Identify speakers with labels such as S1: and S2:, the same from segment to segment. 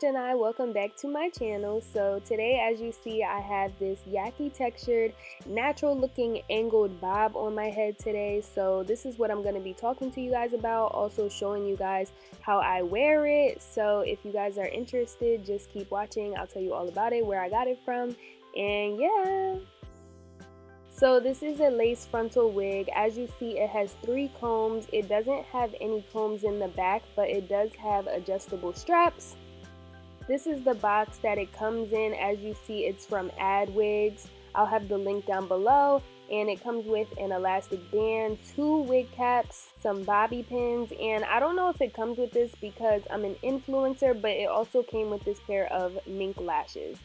S1: Janai. Welcome back to my channel. So today, as you see, I have this yaki textured, natural looking angled bob on my head today. So this is what I'm going to be talking to you guys about, also showing you guys how I wear it. So if you guys are interested, just keep watching. I'll tell you all about it, where I got it from, and yeah. So this is a lace frontal wig. As you see, it has 3 combs. It doesn't have any combs in the back, but it does have adjustable straps. This is the box that it comes in. As you see, it's from Addwigs. I'll have the link down below. And it comes with an elastic band, 2 wig caps, some bobby pins, and I don't know if it comes with this because I'm an influencer, but it also came with this pair of mink lashes.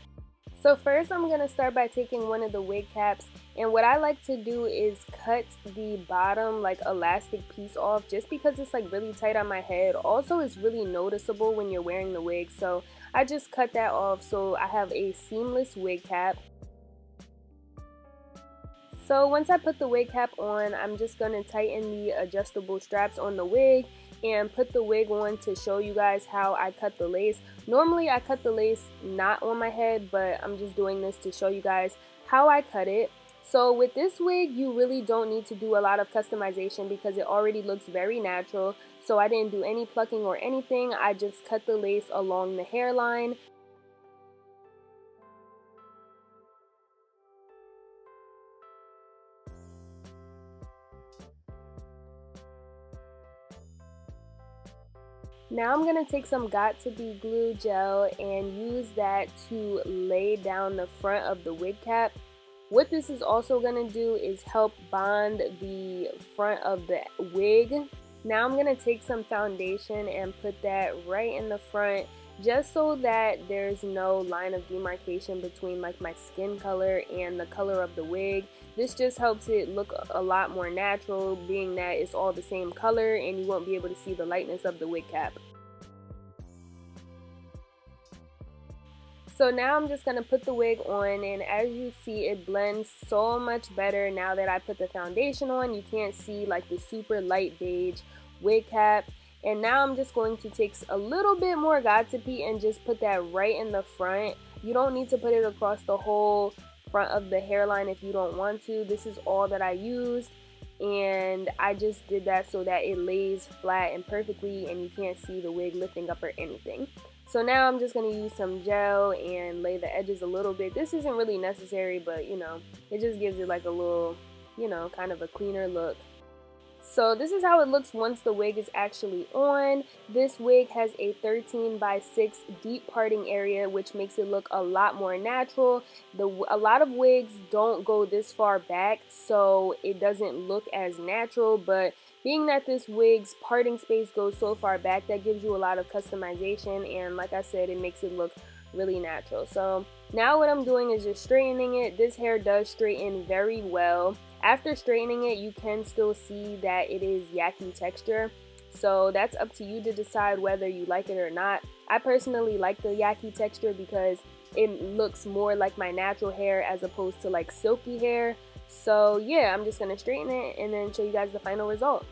S1: So first I'm going to start by taking one of the wig caps, and what I like to do is cut the bottom like elastic piece off just because it's like really tight on my head. Also, it's really noticeable when you're wearing the wig, so I just cut that off so I have a seamless wig cap. So once I put the wig cap on, I'm just going to tighten the adjustable straps on the wig and put the wig on to show you guys how I cut the lace. Normally I cut the lace not on my head, but I'm just doing this to show you guys how I cut it. So with this wig, you really don't need to do a lot of customization because it already looks very natural. So I didn't do any plucking or anything. I just cut the lace along the hairline. Now I'm going to take some Got2b glue gel and use that to lay down the front of the wig cap. What this is also going to do is help bond the front of the wig. Now I'm going to take some foundation and put that right in the front, just so that there's no line of demarcation between like my skin color and the color of the wig. This just helps it look a lot more natural, being that it's all the same color and you won't be able to see the lightness of the wig cap. So now I'm just going to put the wig on, and as you see, it blends so much better now that I put the foundation on. You can't see like the super light beige wig cap. And now I'm just going to take a little bit more Got2b and just put that right in the front. You don't need to put it across the whole front of the hairline if you don't want to. This is all that I used, and I just did that so that it lays flat and perfectly and you can't see the wig lifting up or anything. So now I'm just going to use some gel and lay the edges a little bit. This isn't really necessary, but you know, it just gives it like a little, you know, kind of a cleaner look. So this is how it looks once the wig is actually on. This wig has a 13x6 deep parting area, which makes it look a lot more natural. A lot of wigs don't go this far back, so it doesn't look as natural, but being that this wig's parting space goes so far back, that gives you a lot of customization, and like I said, it makes it look really natural. So now what I'm doing is just straightening it. This hair does straighten very well. After straightening it, you can still see that it is yaki texture, so that's up to you to decide whether you like it or not. I personally like the yaki texture because it looks more like my natural hair as opposed to like silky hair. So yeah, I'm just gonna straighten it and then show you guys the final result.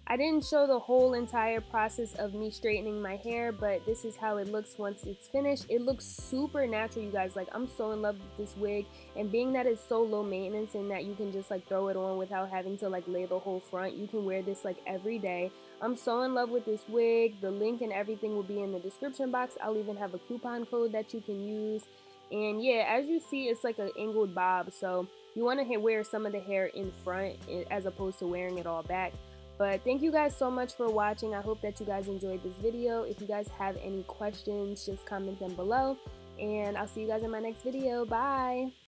S1: I didn't show the whole entire process of me straightening my hair, but this is how it looks once it's finished. It looks super natural, you guys. Like, I'm so in love with this wig, and being that it's so low maintenance and that you can just like throw it on without having to like lay the whole front, you can wear this like every day. I'm so in love with this wig. The link and everything will be in the description box. I'll even have a coupon code that you can use. And yeah, as you see, it's like an angled bob, so you want to wear some of the hair in front as opposed to wearing it all back. But thank you guys so much for watching. I hope that you guys enjoyed this video. If you guys have any questions, just comment them below. And I'll see you guys in my next video. Bye!